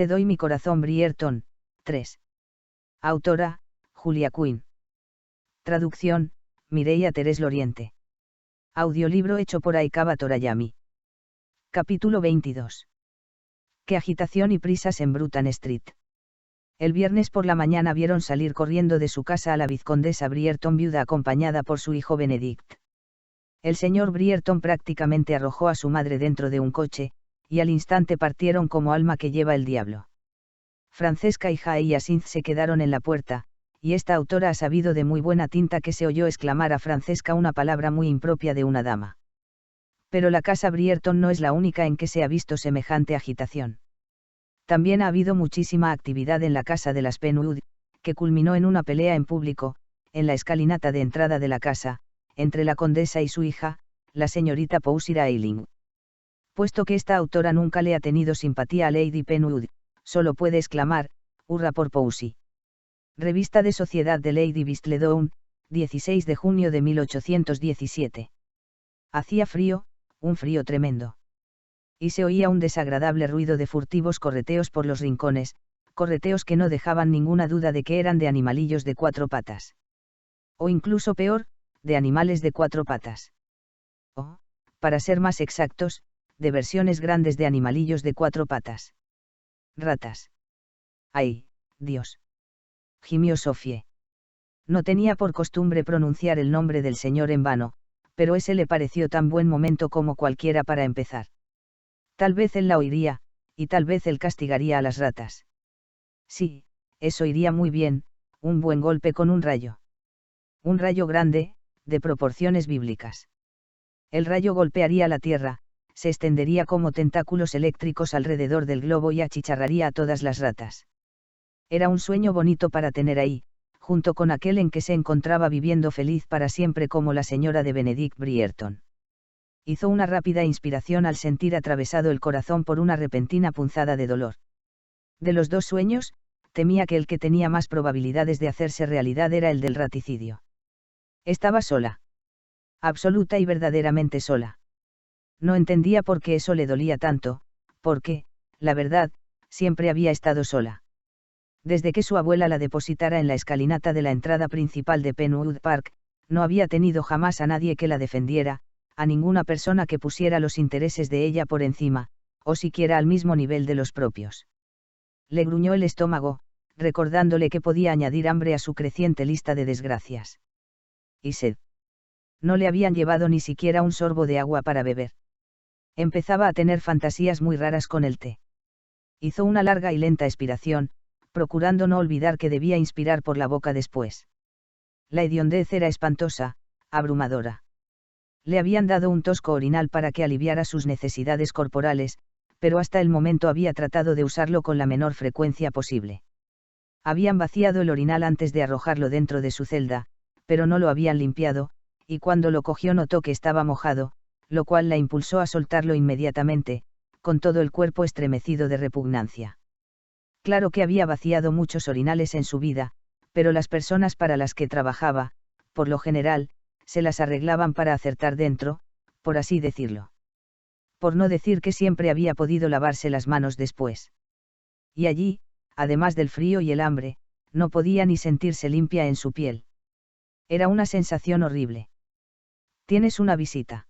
Te doy mi corazón Brierton, 3. Autora, Julia Quinn. Traducción, Mireia Terés Loriente. Audiolibro hecho por Aikaba Torayami. Capítulo 22. Qué agitación y prisas en Bruton Street. El viernes por la mañana vieron salir corriendo de su casa a la vizcondesa Brierton viuda acompañada por su hijo Benedict. El señor Brierton prácticamente arrojó a su madre dentro de un coche, y al instante partieron como alma que lleva el diablo. Francesca y Hyacinth se quedaron en la puerta, y esta autora ha sabido de muy buena tinta que se oyó exclamar a Francesca una palabra muy impropia de una dama. Pero la casa Brierton no es la única en que se ha visto semejante agitación. También ha habido muchísima actividad en la casa de las Penwood, que culminó en una pelea en público, en la escalinata de entrada de la casa, entre la condesa y su hija, la señorita Poussey Ailing. Puesto que esta autora nunca le ha tenido simpatía a Lady Penwood, solo puede exclamar, hurra por Poussey. Revista de Sociedad de Lady Whistledown, 16 de junio de 1817. Hacía frío, un frío tremendo. Y se oía un desagradable ruido de furtivos correteos por los rincones, correteos que no dejaban ninguna duda de que eran de animalillos de 4 patas. O incluso peor, de animales de 4 patas. O, para ser más exactos, de versiones grandes de animalillos de 4 patas. Ratas. ¡Ay, Dios! Gimió Sophie. No tenía por costumbre pronunciar el nombre del señor en vano, pero ese le pareció tan buen momento como cualquiera para empezar. Tal vez él la oiría, y tal vez él castigaría a las ratas. Sí, eso iría muy bien, un buen golpe con un rayo. Un rayo grande, de proporciones bíblicas. El rayo golpearía la tierra, se extendería como tentáculos eléctricos alrededor del globo y achicharraría a todas las ratas. Era un sueño bonito para tener ahí, junto con aquel en que se encontraba viviendo feliz para siempre como la señora de Benedict Brierton. Hizo una rápida inspiración al sentir atravesado el corazón por una repentina punzada de dolor. De los dos sueños, temía que el que tenía más probabilidades de hacerse realidad era el del raticidio. Estaba sola. Absoluta y verdaderamente sola. No entendía por qué eso le dolía tanto, porque, la verdad, siempre había estado sola. Desde que su abuela la depositara en la escalinata de la entrada principal de Penwood Park, no había tenido jamás a nadie que la defendiera, a ninguna persona que pusiera los intereses de ella por encima, o siquiera al mismo nivel de los propios. Le gruñó el estómago, recordándole que podía añadir hambre a su creciente lista de desgracias. Y sed. No le habían llevado ni siquiera un sorbo de agua para beber. Empezaba a tener fantasías muy raras con el té. Hizo una larga y lenta expiración, procurando no olvidar que debía inspirar por la boca después. La hediondez era espantosa, abrumadora. Le habían dado un tosco orinal para que aliviara sus necesidades corporales, pero hasta el momento había tratado de usarlo con la menor frecuencia posible. Habían vaciado el orinal antes de arrojarlo dentro de su celda, pero no lo habían limpiado, y cuando lo cogió notó que estaba mojado, lo cual la impulsó a soltarlo inmediatamente, con todo el cuerpo estremecido de repugnancia. Claro que había vaciado muchos orinales en su vida, pero las personas para las que trabajaba, por lo general, se las arreglaban para acertar dentro, por así decirlo. Por no decir que siempre había podido lavarse las manos después. Y allí, además del frío y el hambre, no podía ni sentirse limpia en su piel. Era una sensación horrible. ¿Tienes una visita?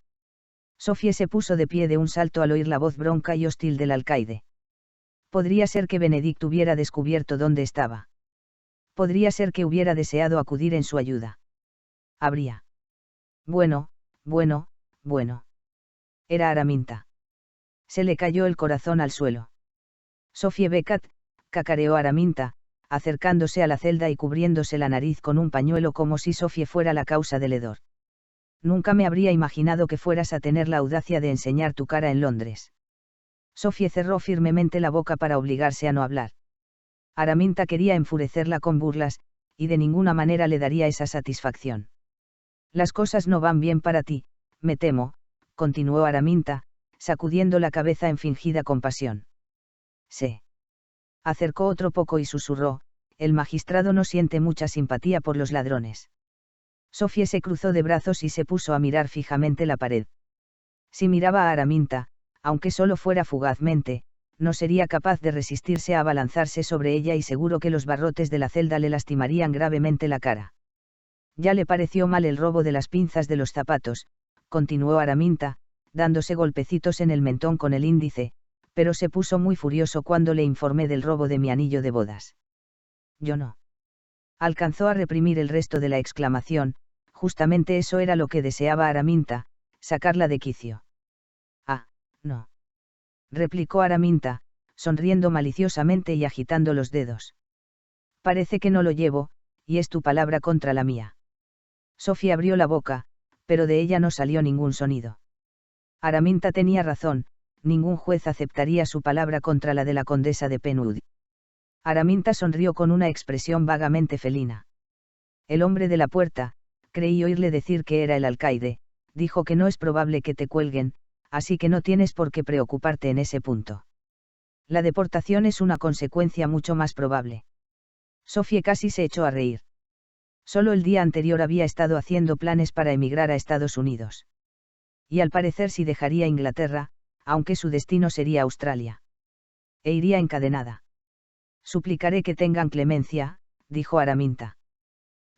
Sophie se puso de pie de un salto al oír la voz bronca y hostil del alcaide. Podría ser que Benedict hubiera descubierto dónde estaba. Podría ser que hubiera deseado acudir en su ayuda. Habría. Bueno. Era Araminta. Se le cayó el corazón al suelo. Sophie Beckett, cacareó Araminta, acercándose a la celda y cubriéndose la nariz con un pañuelo como si Sophie fuera la causa del hedor. Nunca me habría imaginado que fueras a tener la audacia de enseñar tu cara en Londres. Sophie cerró firmemente la boca para obligarse a no hablar. Araminta quería enfurecerla con burlas, y de ninguna manera le daría esa satisfacción. Las cosas no van bien para ti, me temo, continuó Araminta, sacudiendo la cabeza en fingida compasión. Se acercó otro poco y susurró, el magistrado no siente mucha simpatía por los ladrones. Sophie se cruzó de brazos y se puso a mirar fijamente la pared. Si miraba a Araminta, aunque solo fuera fugazmente, no sería capaz de resistirse a abalanzarse sobre ella y seguro que los barrotes de la celda le lastimarían gravemente la cara. Ya le pareció mal el robo de las pinzas de los zapatos, continuó Araminta, dándose golpecitos en el mentón con el índice, pero se puso muy furioso cuando le informé del robo de mi anillo de bodas. Yo no. Alcanzó a reprimir el resto de la exclamación, justamente eso era lo que deseaba Araminta, sacarla de quicio. Ah, no. Replicó Araminta, sonriendo maliciosamente y agitando los dedos. Parece que no lo llevo, y es tu palabra contra la mía. Sofía abrió la boca, pero de ella no salió ningún sonido. Araminta tenía razón, ningún juez aceptaría su palabra contra la de la condesa de Penwood. Araminta sonrió con una expresión vagamente felina. El hombre de la puerta, creí oírle decir que era el alcaide, dijo que no es probable que te cuelguen, así que no tienes por qué preocuparte en ese punto. La deportación es una consecuencia mucho más probable. Sofía casi se echó a reír. Solo el día anterior había estado haciendo planes para emigrar a Estados Unidos. Y al parecer sí dejaría Inglaterra, aunque su destino sería Australia. E iría encadenada. Suplicaré que tengan clemencia, dijo Araminta.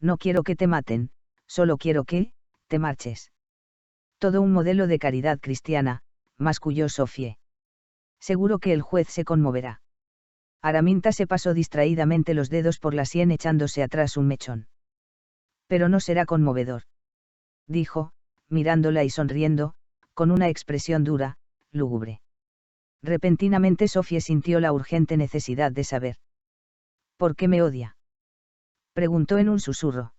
No quiero que te maten, solo quiero que, te marches. Todo un modelo de caridad cristiana, masculló Sofía. Seguro que el juez se conmoverá. Araminta se pasó distraídamente los dedos por la sien echándose atrás un mechón. Pero no será conmovedor. Dijo, mirándola y sonriendo, con una expresión dura, lúgubre. Repentinamente Sofía sintió la urgente necesidad de saber. ¿Por qué me odia? Preguntó en un susurro.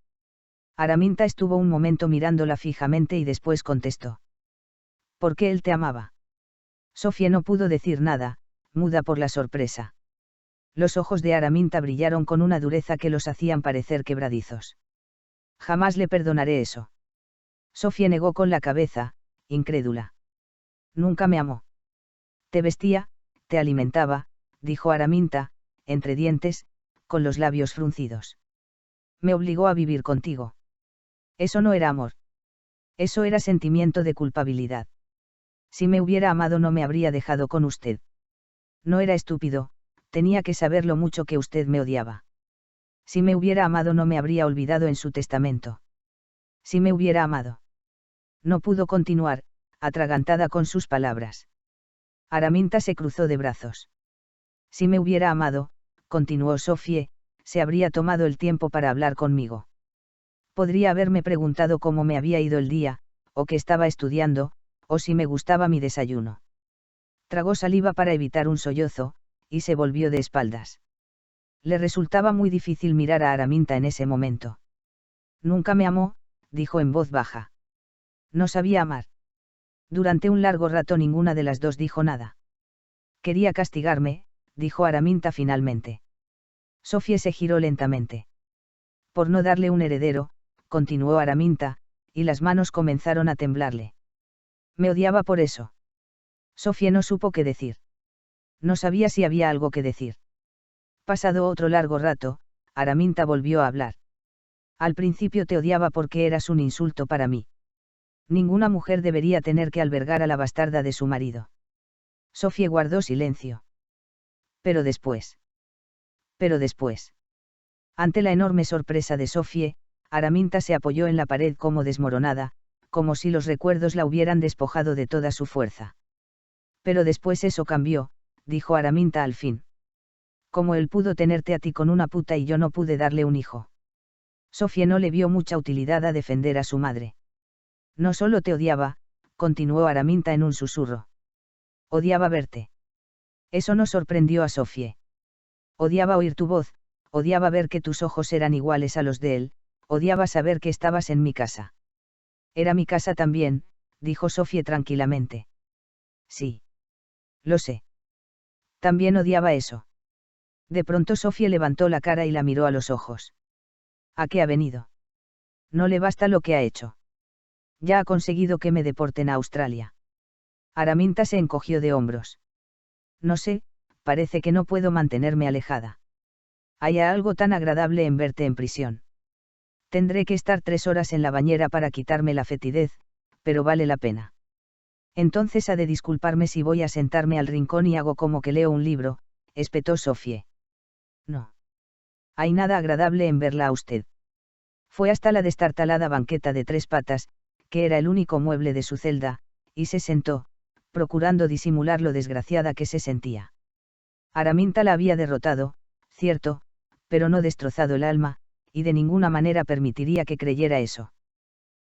Araminta estuvo un momento mirándola fijamente y después contestó. ¿Por qué él te amaba? Sofía no pudo decir nada, muda por la sorpresa. Los ojos de Araminta brillaron con una dureza que los hacían parecer quebradizos. Jamás le perdonaré eso. Sofía negó con la cabeza, incrédula. Nunca me amó. Te vestía, te alimentaba, dijo Araminta, entre dientes, con los labios fruncidos. Me obligó a vivir contigo. Eso no era amor. Eso era sentimiento de culpabilidad. Si me hubiera amado no me habría dejado con usted. No era estúpido, tenía que saber lo mucho que usted me odiaba. Si me hubiera amado no me habría olvidado en su testamento. Si me hubiera amado. No pudo continuar, atragantada con sus palabras. Araminta se cruzó de brazos. Si me hubiera amado, continuó Sofía, se habría tomado el tiempo para hablar conmigo. Podría haberme preguntado cómo me había ido el día, o qué estaba estudiando, o si me gustaba mi desayuno. Tragó saliva para evitar un sollozo, y se volvió de espaldas. Le resultaba muy difícil mirar a Araminta en ese momento. Nunca me amó, dijo en voz baja. No sabía amar. Durante un largo rato ninguna de las dos dijo nada. Quería castigarme, dijo Araminta finalmente. Sofía se giró lentamente. Por no darle un heredero, continuó Araminta, y las manos comenzaron a temblarle. Me odiaba por eso. Sofía no supo qué decir. No sabía si había algo que decir. Pasado otro largo rato, Araminta volvió a hablar. Al principio te odiaba porque eras un insulto para mí. Ninguna mujer debería tener que albergar a la bastarda de su marido. Sofía guardó silencio. Pero después. Ante la enorme sorpresa de Sofía, Araminta se apoyó en la pared como desmoronada, como si los recuerdos la hubieran despojado de toda su fuerza. Pero después eso cambió, dijo Araminta al fin. Como él pudo tenerte a ti con una puta y yo no pude darle un hijo. Sofía no le vio mucha utilidad a defender a su madre. No solo te odiaba, continuó Araminta en un susurro. Odiaba verte. Eso no sorprendió a Sofía. Odiaba oír tu voz, odiaba ver que tus ojos eran iguales a los de él, odiaba saber que estabas en mi casa. Era mi casa también, dijo Sofía tranquilamente. Sí. Lo sé. También odiaba eso. De pronto Sofía levantó la cara y la miró a los ojos. ¿A qué ha venido? No le basta lo que ha hecho. Ya ha conseguido que me deporten a Australia. Araminta se encogió de hombros. No sé, parece que no puedo mantenerme alejada. Hay algo tan agradable en verte en prisión. Tendré que estar 3 horas en la bañera para quitarme la fetidez, pero vale la pena. Entonces ha de disculparme si voy a sentarme al rincón y hago como que leo un libro, espetó Sofie. No. Hay nada agradable en verla a usted. Fue hasta la destartalada banqueta de 3 patas, que era el único mueble de su celda, y se sentó, procurando disimular lo desgraciada que se sentía. Araminta la había derrotado, cierto, pero no destrozado el alma, y de ninguna manera permitiría que creyera eso.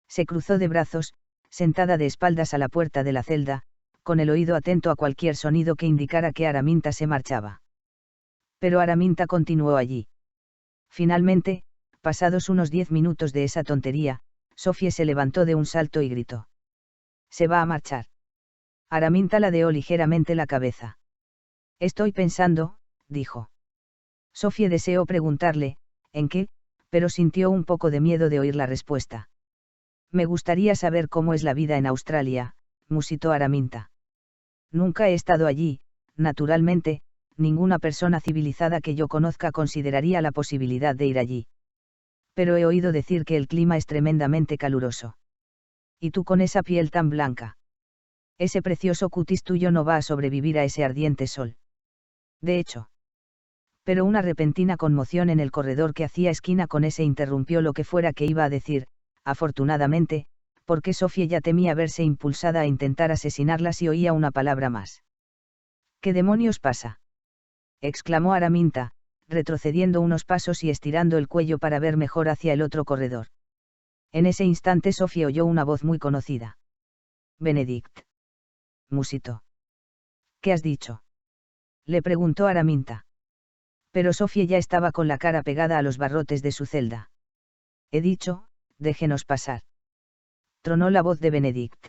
Se cruzó de brazos, sentada de espaldas a la puerta de la celda, con el oído atento a cualquier sonido que indicara que Araminta se marchaba. Pero Araminta continuó allí. Finalmente, pasados unos 10 minutos de esa tontería, Sofie se levantó de un salto y gritó. «¿Se va a marchar?» Araminta ladeó ligeramente la cabeza. «Estoy pensando», dijo. Sofie deseó preguntarle, ¿en qué?, pero sintió un poco de miedo de oír la respuesta. «Me gustaría saber cómo es la vida en Australia», musitó Araminta. «Nunca he estado allí, naturalmente, ninguna persona civilizada que yo conozca consideraría la posibilidad de ir allí. Pero he oído decir que el clima es tremendamente caluroso. Y tú con esa piel tan blanca. Ese precioso cutis tuyo no va a sobrevivir a ese ardiente sol. De hecho». Pero una repentina conmoción en el corredor que hacía esquina con ese interrumpió lo que fuera que iba a decir, afortunadamente, porque Sofie ya temía verse impulsada a intentar asesinarla si oía una palabra más. «¿Qué demonios pasa?», exclamó Araminta, retrocediendo unos pasos y estirando el cuello para ver mejor hacia el otro corredor. En ese instante Sofie oyó una voz muy conocida. «Benedict», musitó. «¿Qué has dicho?», le preguntó Araminta. Pero Sofie ya estaba con la cara pegada a los barrotes de su celda. «He dicho, déjenos pasar», tronó la voz de Benedict.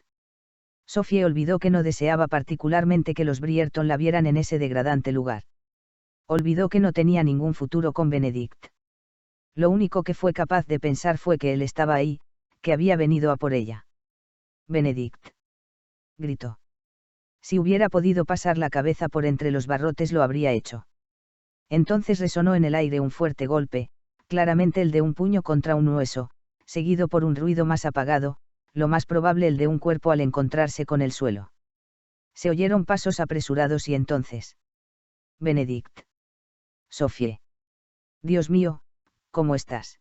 Sofie olvidó que no deseaba particularmente que los Brierton la vieran en ese degradante lugar. Olvidó que no tenía ningún futuro con Benedict. Lo único que fue capaz de pensar fue que él estaba ahí, que había venido a por ella. «Benedict», gritó. Si hubiera podido pasar la cabeza por entre los barrotes lo habría hecho. Entonces resonó en el aire un fuerte golpe, claramente el de un puño contra un hueso, seguido por un ruido más apagado, lo más probable el de un cuerpo al encontrarse con el suelo. Se oyeron pasos apresurados y entonces. «Benedict». «Sofie». «Dios mío, ¿cómo estás?».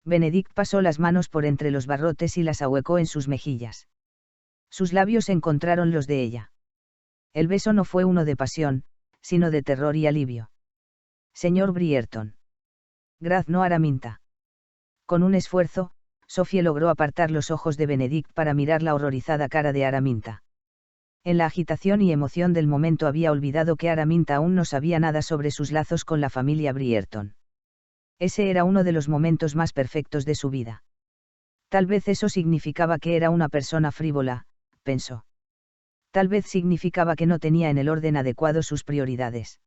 Benedict pasó las manos por entre los barrotes y las ahuecó en sus mejillas. Sus labios encontraron los de ella. El beso no fue uno de pasión, sino de terror y alivio. «Señor Brierton». «Graznó Araminta». Con un esfuerzo, Sofie logró apartar los ojos de Benedict para mirar la horrorizada cara de Araminta. En la agitación y emoción del momento había olvidado que Araminta aún no sabía nada sobre sus lazos con la familia Brierton. Ese era uno de los momentos más perfectos de su vida. Tal vez eso significaba que era una persona frívola, pensó. Tal vez significaba que no tenía en el orden adecuado sus prioridades.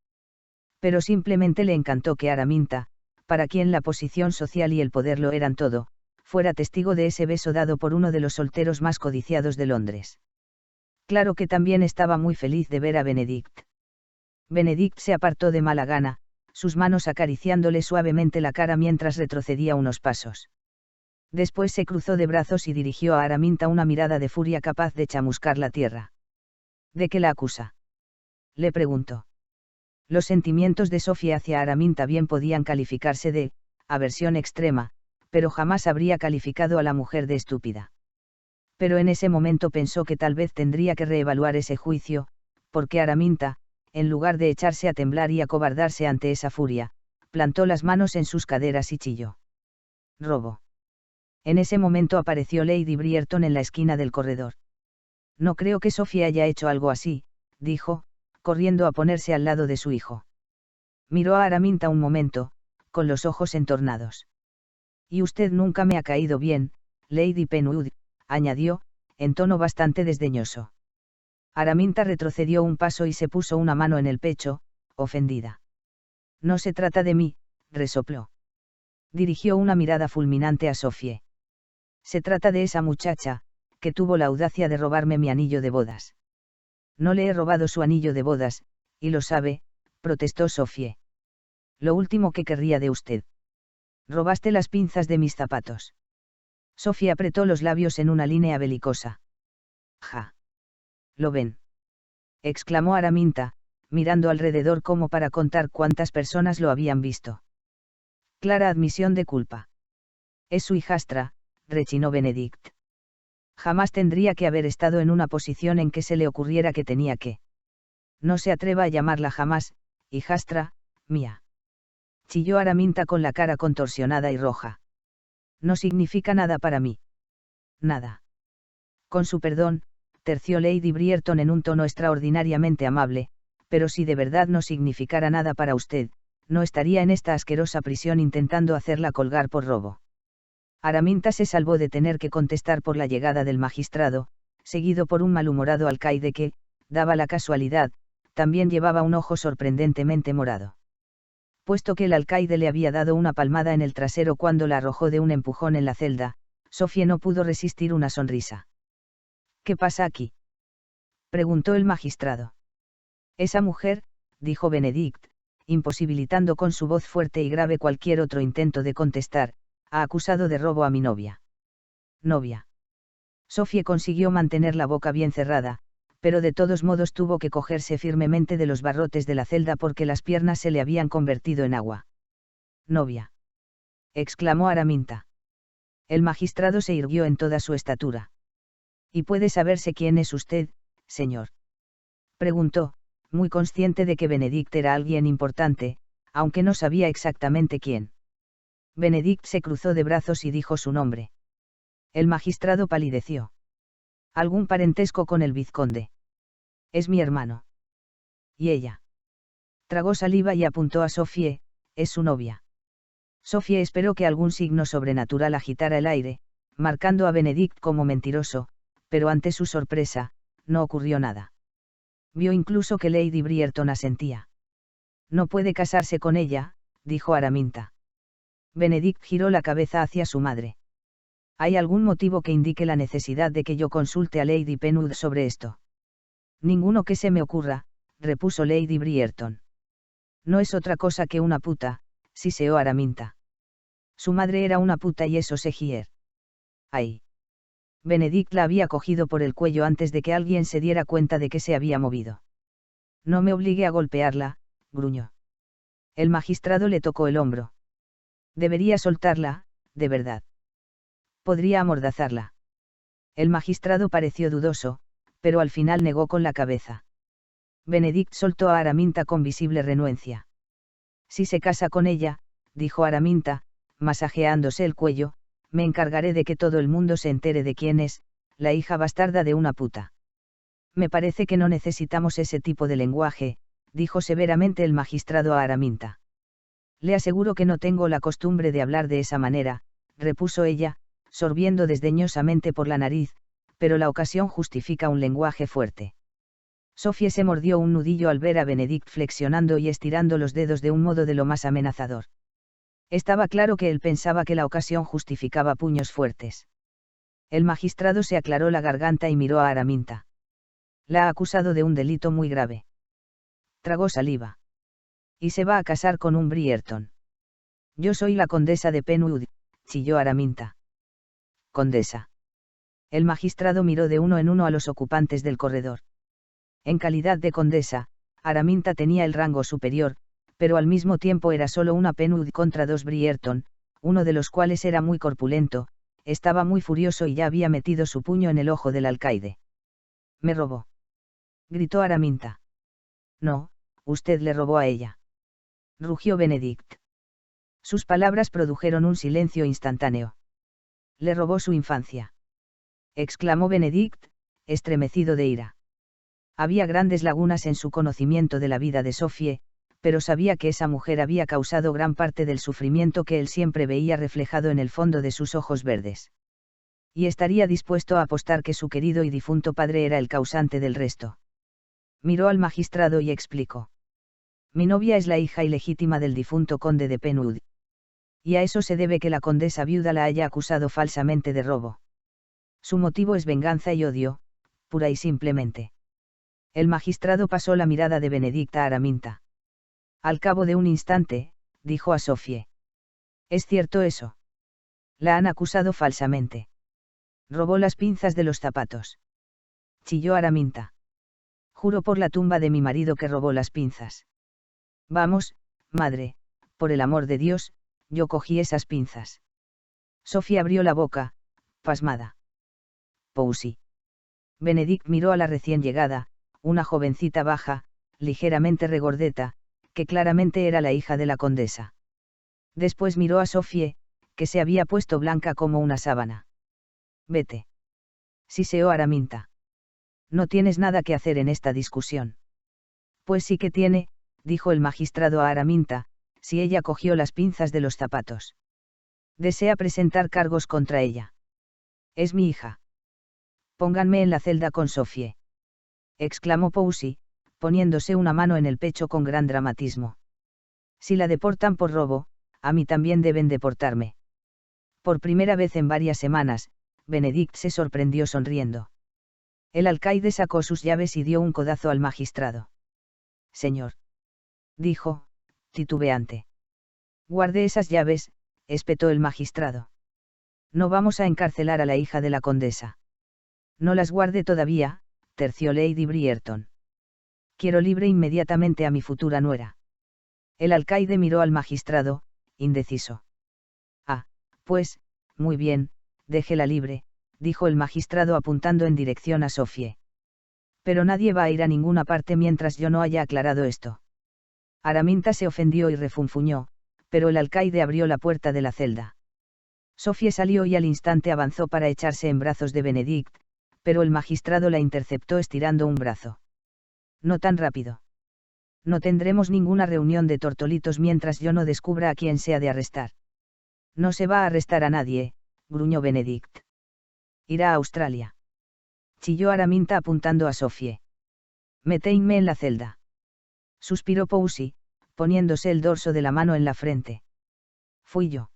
Pero simplemente le encantó que Araminta, para quien la posición social y el poder lo eran todo, fuera testigo de ese beso dado por uno de los solteros más codiciados de Londres. Claro que también estaba muy feliz de ver a Benedict. Benedict se apartó de mala gana, sus manos acariciándole suavemente la cara mientras retrocedía unos pasos. Después se cruzó de brazos y dirigió a Araminta una mirada de furia capaz de chamuscar la tierra. «¿De qué la acusa?», le preguntó. Los sentimientos de Sofie hacia Araminta bien podían calificarse de aversión extrema, pero jamás habría calificado a la mujer de estúpida. Pero en ese momento pensó que tal vez tendría que reevaluar ese juicio, porque Araminta, en lugar de echarse a temblar y acobardarse ante esa furia, plantó las manos en sus caderas y chilló. «Robo». En ese momento apareció Lady Brierton en la esquina del corredor. «No creo que Sofie haya hecho algo así», dijo, corriendo a ponerse al lado de su hijo. Miró a Araminta un momento, con los ojos entornados. «Y usted nunca me ha caído bien, Lady Penwood», añadió, en tono bastante desdeñoso. Araminta retrocedió un paso y se puso una mano en el pecho, ofendida. «No se trata de mí», resopló. Dirigió una mirada fulminante a Sofie. «Se trata de esa muchacha, que tuvo la audacia de robarme mi anillo de bodas». «No le he robado su anillo de bodas, y lo sabe», protestó Sofie. «Lo último que querría de usted. Robaste las pinzas de mis zapatos». Sofie apretó los labios en una línea belicosa. «Ja. ¿Lo ven?, exclamó Araminta, mirando alrededor como para contar cuántas personas lo habían visto. Clara admisión de culpa. Es su hijastra, rechinó Benedict. Jamás tendría que haber estado en una posición en que se le ocurriera que tenía que. No se atreva a llamarla jamás, hijastra, mía. Chilló Araminta con la cara contorsionada y roja. No significa nada para mí. Nada. Con su perdón, terció Lady Bridgerton en un tono extraordinariamente amable, pero si de verdad no significara nada para usted, no estaría en esta asquerosa prisión intentando hacerla colgar por robo. Araminta se salvó de tener que contestar por la llegada del magistrado, seguido por un malhumorado alcaide que, daba la casualidad, también llevaba un ojo sorprendentemente morado. Puesto que el alcaide le había dado una palmada en el trasero cuando la arrojó de un empujón en la celda, Sofía no pudo resistir una sonrisa. ¿Qué pasa aquí?, preguntó el magistrado. Esa mujer, dijo Benedict, imposibilitando con su voz fuerte y grave cualquier otro intento de contestar, ha acusado de robo a mi novia. ¿Novia? Sofía consiguió mantener la boca bien cerrada, pero de todos modos tuvo que cogerse firmemente de los barrotes de la celda porque las piernas se le habían convertido en agua. ¿Novia?, exclamó Araminta. El magistrado se irguió en toda su estatura. ¿Y puede saberse quién es usted, señor?, preguntó, muy consciente de que Benedict era alguien importante, aunque no sabía exactamente quién. Benedict se cruzó de brazos y dijo su nombre. El magistrado palideció. ¿Algún parentesco con el vizconde? Es mi hermano. ¿Y ella? Tragó saliva y apuntó a Sofía, es su novia. Sofía esperó que algún signo sobrenatural agitara el aire, marcando a Benedict como mentiroso, pero ante su sorpresa, no ocurrió nada. Vio incluso que Lady Bridgerton asentía. No puede casarse con ella, dijo Araminta. Benedict giró la cabeza hacia su madre. ¿Hay algún motivo que indique la necesidad de que yo consulte a Lady Penwood sobre esto? Ninguno que se me ocurra, repuso Lady Bridgerton. No es otra cosa que una puta, siseó Araminta. Su madre era una puta y eso se gier. ¡Ay! Benedict la había cogido por el cuello antes de que alguien se diera cuenta de que se había movido. No me obligue a golpearla, gruñó. El magistrado le tocó el hombro. Debería soltarla, de verdad. Podría amordazarla. El magistrado pareció dudoso, pero al final negó con la cabeza. Benedict soltó a Araminta con visible renuencia. Si se casa con ella, dijo Araminta, masajeándose el cuello, me encargaré de que todo el mundo se entere de quién es, la hija bastarda de una puta. Me parece que no necesitamos ese tipo de lenguaje, dijo severamente el magistrado a Araminta. Le aseguro que no tengo la costumbre de hablar de esa manera, repuso ella, sorbiendo desdeñosamente por la nariz, pero la ocasión justifica un lenguaje fuerte. Sofía se mordió un nudillo al ver a Benedict flexionando y estirando los dedos de un modo de lo más amenazador. Estaba claro que él pensaba que la ocasión justificaba puños fuertes. El magistrado se aclaró la garganta y miró a Araminta. La ha acusado de un delito muy grave. Tragó saliva. Y se va a casar con un Bridgerton. Yo soy la condesa de Penwood, chilló Araminta. Condesa. El magistrado miró de uno en uno a los ocupantes del corredor. En calidad de condesa, Araminta tenía el rango superior, pero al mismo tiempo era solo una Penwood contra dos Bridgerton, uno de los cuales era muy corpulento, estaba muy furioso y ya había metido su puño en el ojo del alcaide. Me robó. Gritó Araminta. No, usted le robó a ella. Rugió Benedict. Sus palabras produjeron un silencio instantáneo. Le robó su infancia. Exclamó Benedict, estremecido de ira. Había grandes lagunas en su conocimiento de la vida de Sofía, pero sabía que esa mujer había causado gran parte del sufrimiento que él siempre veía reflejado en el fondo de sus ojos verdes. Y estaría dispuesto a apostar que su querido y difunto padre era el causante del resto. Miró al magistrado y explicó. Mi novia es la hija ilegítima del difunto conde de Penwood. Y a eso se debe que la condesa viuda la haya acusado falsamente de robo. Su motivo es venganza y odio, pura y simplemente. El magistrado pasó la mirada de Benedict a Araminta. Al cabo de un instante, dijo a Sofía. ¿Es cierto eso? La han acusado falsamente. Robó las pinzas de los zapatos. Chilló Araminta. Juro por la tumba de mi marido que robó las pinzas. Vamos, madre, por el amor de Dios, yo cogí esas pinzas. Sofía abrió la boca, pasmada. Poussy. Benedict miró a la recién llegada, una jovencita baja, ligeramente regordeta, que claramente era la hija de la condesa. Después miró a Sofie, que se había puesto blanca como una sábana. Vete. Siseó Araminta. No tienes nada que hacer en esta discusión. Pues sí que tiene, dijo el magistrado a Araminta, si ella cogió las pinzas de los zapatos. Desea presentar cargos contra ella. Es mi hija. Pónganme en la celda con Sofie. Exclamó Poussy, poniéndose una mano en el pecho con gran dramatismo. Si la deportan por robo, a mí también deben deportarme. Por primera vez en varias semanas, Benedict se sorprendió sonriendo. El alcaide sacó sus llaves y dio un codazo al magistrado. Señor. Dijo, titubeante. Guarde esas llaves, espetó el magistrado. No vamos a encarcelar a la hija de la condesa. No las guarde todavía, terció Lady Bridgerton. Quiero libre inmediatamente a mi futura nuera. El alcaide miró al magistrado, indeciso. Ah, pues, muy bien, déjela libre, dijo el magistrado apuntando en dirección a Sofie. Pero nadie va a ir a ninguna parte mientras yo no haya aclarado esto. Araminta se ofendió y refunfuñó, pero el alcaide abrió la puerta de la celda. Sofie salió y al instante avanzó para echarse en brazos de Benedict, pero el magistrado la interceptó estirando un brazo. No tan rápido. No tendremos ninguna reunión de tortolitos mientras yo no descubra a quién se ha de arrestar. No se va a arrestar a nadie, gruñó Benedict. Irá a Australia. Chilló Araminta apuntando a Sofie. Metéinme en la celda. Suspiró Poussy, poniéndose el dorso de la mano en la frente. Fui yo.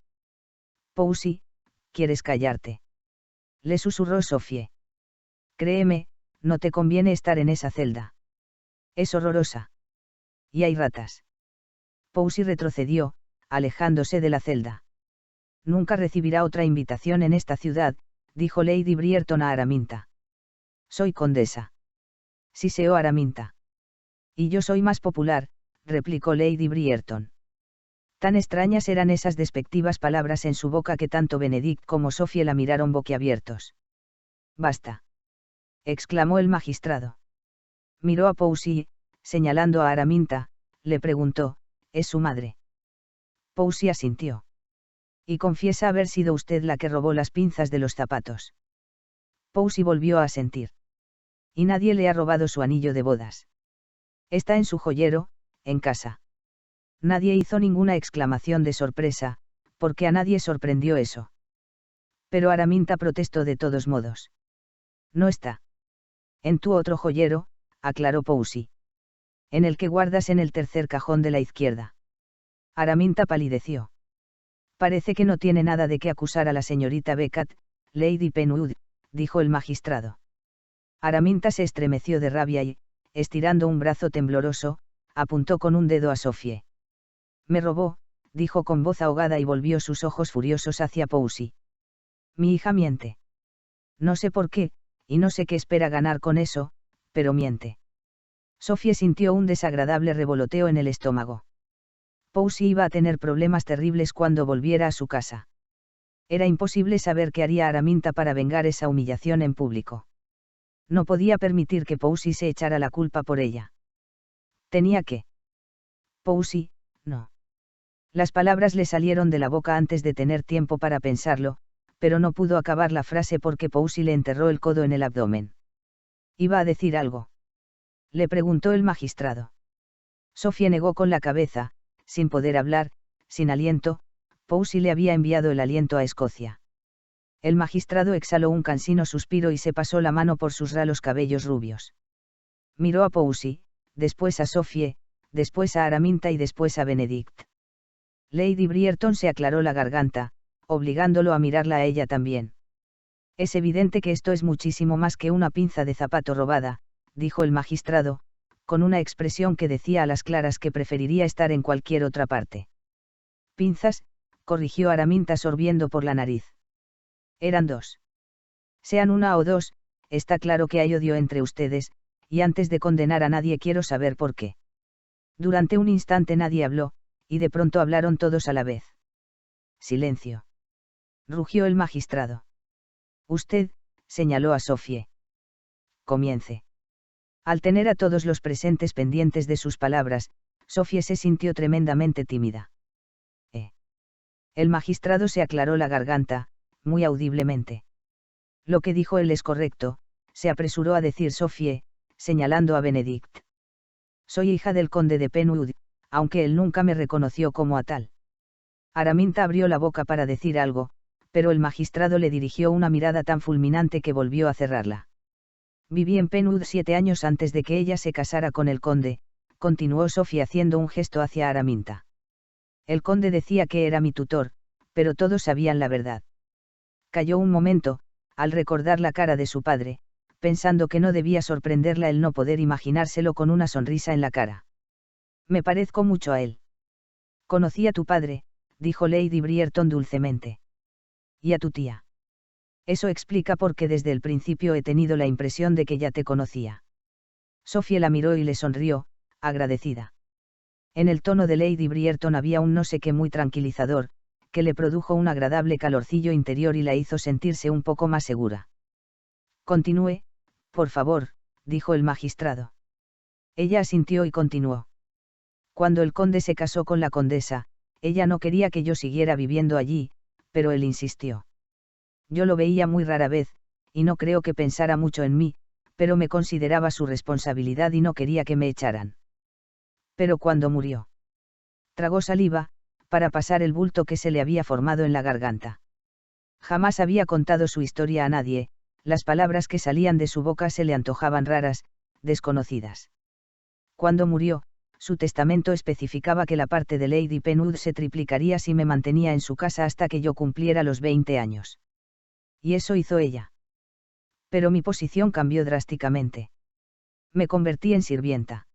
Poussy, ¿quieres callarte? Le susurró Sofie. Créeme, no te conviene estar en esa celda. Es horrorosa. Y hay ratas. Poussy retrocedió, alejándose de la celda. Nunca recibirá otra invitación en esta ciudad, dijo Lady Bridgerton a Araminta. Soy condesa. Siseó Araminta. Y yo soy más popular, replicó Lady Bridgerton. Tan extrañas eran esas despectivas palabras en su boca que tanto Benedict como Sofie la miraron boquiabiertos. Basta. Exclamó el magistrado. Miró a Poussy, señalando a Araminta, le preguntó, ¿es su madre? Poussy asintió. Y confiesa haber sido usted la que robó las pinzas de los zapatos. Poussy volvió a asentir. Y nadie le ha robado su anillo de bodas. Está en su joyero, en casa. Nadie hizo ninguna exclamación de sorpresa, porque a nadie sorprendió eso. Pero Araminta protestó de todos modos. No está. En tu otro joyero, aclaró Poussy. En el que guardas en el tercer cajón de la izquierda. Araminta palideció. Parece que no tiene nada de qué acusar a la señorita Beckett, Lady Penwood, dijo el magistrado. Araminta se estremeció de rabia y, estirando un brazo tembloroso, apuntó con un dedo a Sofie. Me robó, dijo con voz ahogada y volvió sus ojos furiosos hacia Poussy. Mi hija miente. No sé por qué, y no sé qué espera ganar con eso, pero miente. Sofie sintió un desagradable revoloteo en el estómago. Poussy iba a tener problemas terribles cuando volviera a su casa. Era imposible saber qué haría Araminta para vengar esa humillación en público. No podía permitir que Poussy se echara la culpa por ella. Tenía que. Poussy, no. Las palabras le salieron de la boca antes de tener tiempo para pensarlo, pero no pudo acabar la frase porque Poussy le enterró el codo en el abdomen. ¿Iba a decir algo? Le preguntó el magistrado. Sofie negó con la cabeza, sin poder hablar, sin aliento. Poussy le había enviado el aliento a Escocia. El magistrado exhaló un cansino suspiro y se pasó la mano por sus ralos cabellos rubios. Miró a Poussy, después a Sofie, después a Araminta y después a Benedict. Lady Bridgerton se aclaró la garganta, obligándolo a mirarla a ella también. Es evidente que esto es muchísimo más que una pinza de zapato robada, dijo el magistrado, con una expresión que decía a las claras que preferiría estar en cualquier otra parte. Pinzas, corrigió Araminta sorbiendo por la nariz. Eran dos. Sean una o dos, está claro que hay odio entre ustedes, y antes de condenar a nadie quiero saber por qué. Durante un instante nadie habló, y de pronto hablaron todos a la vez. Silencio. Rugió el magistrado. Usted, señaló a Sofie. Comience. Al tener a todos los presentes pendientes de sus palabras, Sofie se sintió tremendamente tímida. El magistrado se aclaró la garganta, muy audiblemente. Lo que dijo él es correcto, se apresuró a decir Sofie, señalando a Benedict. Soy hija del conde de Penwood, aunque él nunca me reconoció como a tal. Araminta abrió la boca para decir algo, pero el magistrado le dirigió una mirada tan fulminante que volvió a cerrarla. Viví en Penwood 7 años antes de que ella se casara con el conde, continuó Sofie haciendo un gesto hacia Araminta. El conde decía que era mi tutor, pero todos sabían la verdad. Calló un momento, al recordar la cara de su padre, pensando que no debía sorprenderla el no poder imaginárselo con una sonrisa en la cara. Me parezco mucho a él. Conocí a tu padre, dijo Lady Bridgerton dulcemente. Y a tu tía. Eso explica por qué desde el principio he tenido la impresión de que ya te conocía. Sofie la miró y le sonrió, agradecida. En el tono de Lady Bridgerton había un no sé qué muy tranquilizador, que le produjo un agradable calorcillo interior y la hizo sentirse un poco más segura. Continúe, por favor, dijo el magistrado. Ella asintió y continuó. Cuando el conde se casó con la condesa, ella no quería que yo siguiera viviendo allí, pero él insistió. Yo lo veía muy rara vez, y no creo que pensara mucho en mí, pero me consideraba su responsabilidad y no quería que me echaran. Pero cuando murió. Tragó saliva, para pasar el bulto que se le había formado en la garganta. Jamás había contado su historia a nadie, las palabras que salían de su boca se le antojaban raras, desconocidas. Cuando murió, su testamento especificaba que la parte de Lady Penwood se triplicaría si me mantenía en su casa hasta que yo cumpliera los 20 años. Y eso hizo ella. Pero mi posición cambió drásticamente. Me convertí en sirvienta.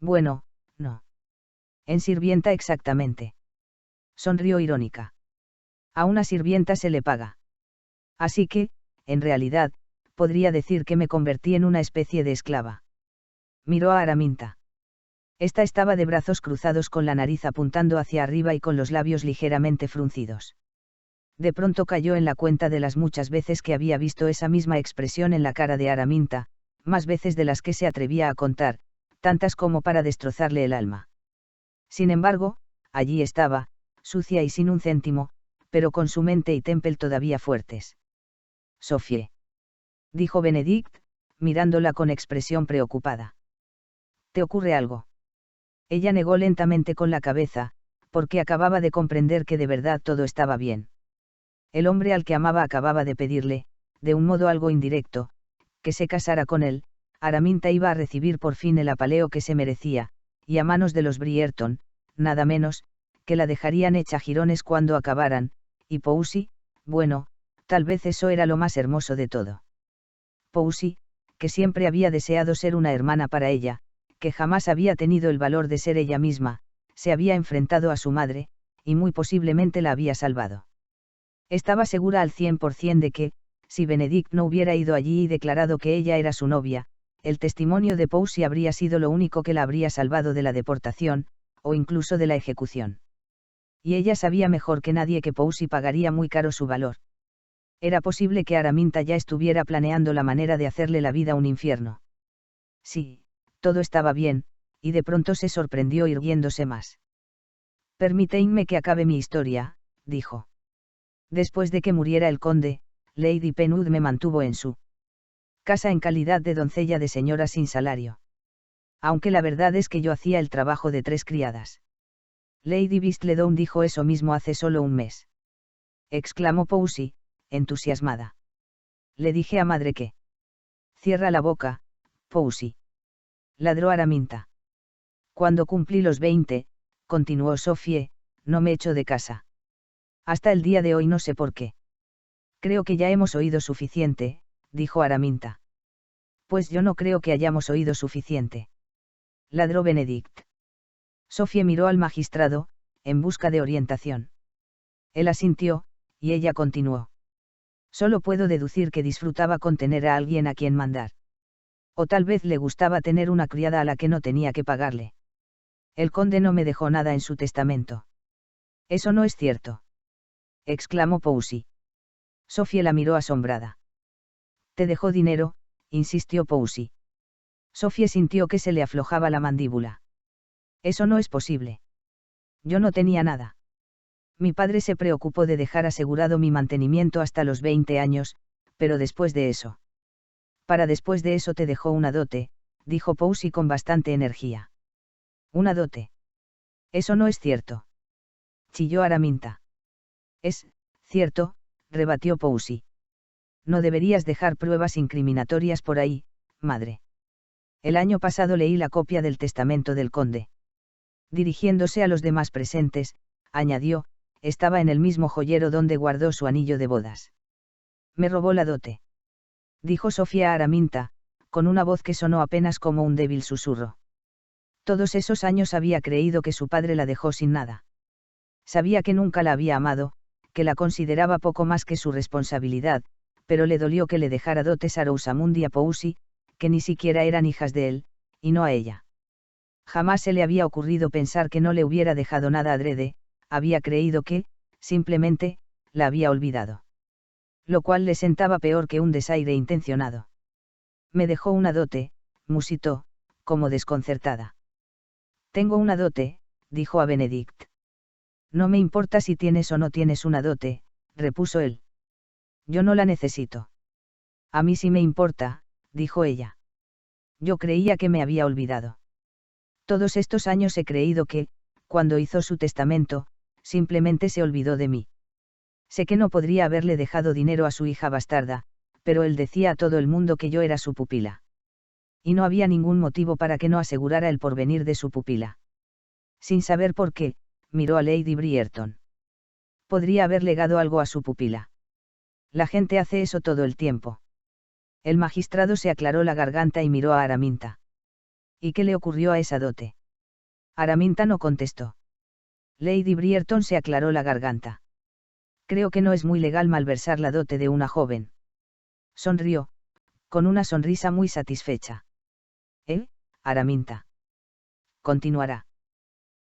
Bueno, no. En sirvienta exactamente. Sonrió irónica. A una sirvienta se le paga. Así que, en realidad, podría decir que me convertí en una especie de esclava. Miró a Araminta. Esta estaba de brazos cruzados con la nariz apuntando hacia arriba y con los labios ligeramente fruncidos. De pronto cayó en la cuenta de las muchas veces que había visto esa misma expresión en la cara de Araminta, más veces de las que se atrevía a contar, tantas como para destrozarle el alma. Sin embargo, allí estaba, sucia y sin un céntimo, pero con su mente y Temple todavía fuertes. Sofie. Dijo Benedict, mirándola con expresión preocupada. ¿Te ocurre algo? Ella negó lentamente con la cabeza, porque acababa de comprender que de verdad todo estaba bien. El hombre al que amaba acababa de pedirle, de un modo algo indirecto, que se casara con él. Araminta iba a recibir por fin el apaleo que se merecía, y a manos de los Bridgerton, nada menos, que la dejarían hecha jirones cuando acabaran, y Poussy, bueno, tal vez eso era lo más hermoso de todo. Poussy, que siempre había deseado ser una hermana para ella, que jamás había tenido el valor de ser ella misma, se había enfrentado a su madre, y muy posiblemente la había salvado. Estaba segura al 100% de que, si Benedict no hubiera ido allí y declarado que ella era su novia, el testimonio de Poussy habría sido lo único que la habría salvado de la deportación, o incluso de la ejecución. Y ella sabía mejor que nadie que Poussy pagaría muy caro su valor. Era posible que Araminta ya estuviera planeando la manera de hacerle la vida un infierno. Sí, todo estaba bien, y de pronto se sorprendió irguiéndose más. Permíteme que acabe mi historia, dijo. Después de que muriera el conde, Lady Penwood me mantuvo en su casa en calidad de doncella de señora sin salario. Aunque la verdad es que yo hacía el trabajo de 3 criadas. Lady Whistledown dijo eso mismo hace solo un mes. Exclamó Poussy, entusiasmada. Le dije a madre que. Cierra la boca, Poussy. Ladró Araminta. Cuando cumplí los 20, continuó Sofie, no me echó de casa. Hasta el día de hoy no sé por qué. Creo que ya hemos oído suficiente, dijo Araminta. Pues yo no creo que hayamos oído suficiente. Ladró Benedict. Sofie miró al magistrado, en busca de orientación. Él asintió, y ella continuó. Solo puedo deducir que disfrutaba con tener a alguien a quien mandar. O tal vez le gustaba tener una criada a la que no tenía que pagarle. El conde no me dejó nada en su testamento. Eso no es cierto. Exclamó Poussy. Sofía la miró asombrada. Te dejó dinero, insistió Poussy. Sofía sintió que se le aflojaba la mandíbula. Eso no es posible. Yo no tenía nada. Mi padre se preocupó de dejar asegurado mi mantenimiento hasta los 20 años, pero después de eso. Para después de eso te dejó una dote, dijo Poussy con bastante energía. ¿Una dote? Eso no es cierto. Chilló Araminta. Es cierto, rebatió Poussy. No deberías dejar pruebas incriminatorias por ahí, madre. El año pasado leí la copia del testamento del conde. Dirigiéndose a los demás presentes, añadió, estaba en el mismo joyero donde guardó su anillo de bodas. Me robó la dote. Dijo Sofía a Araminta, con una voz que sonó apenas como un débil susurro. Todos esos años había creído que su padre la dejó sin nada. Sabía que nunca la había amado, que la consideraba poco más que su responsabilidad, pero le dolió que le dejara dotes a Rosamund y a Poussy, que ni siquiera eran hijas de él, y no a ella. Jamás se le había ocurrido pensar que no le hubiera dejado nada adrede, había creído que, simplemente, la había olvidado. Lo cual le sentaba peor que un desaire intencionado. Me dejó una dote, musitó, como desconcertada. Tengo una dote, dijo a Benedict. No me importa si tienes o no tienes una dote, repuso él. Yo no la necesito. A mí sí me importa, dijo ella. Yo creía que me había olvidado. Todos estos años he creído que, cuando hizo su testamento, simplemente se olvidó de mí. Sé que no podría haberle dejado dinero a su hija bastarda, pero él decía a todo el mundo que yo era su pupila. Y no había ningún motivo para que no asegurara el porvenir de su pupila. Sin saber por qué, miró a Lady Bridgerton. Podría haber legado algo a su pupila. La gente hace eso todo el tiempo. El magistrado se aclaró la garganta y miró a Araminta. ¿Y qué le ocurrió a esa dote? Araminta no contestó. Lady Bridgerton se aclaró la garganta. Creo que no es muy legal malversar la dote de una joven. Sonrió, con una sonrisa muy satisfecha. Araminta. Continuará.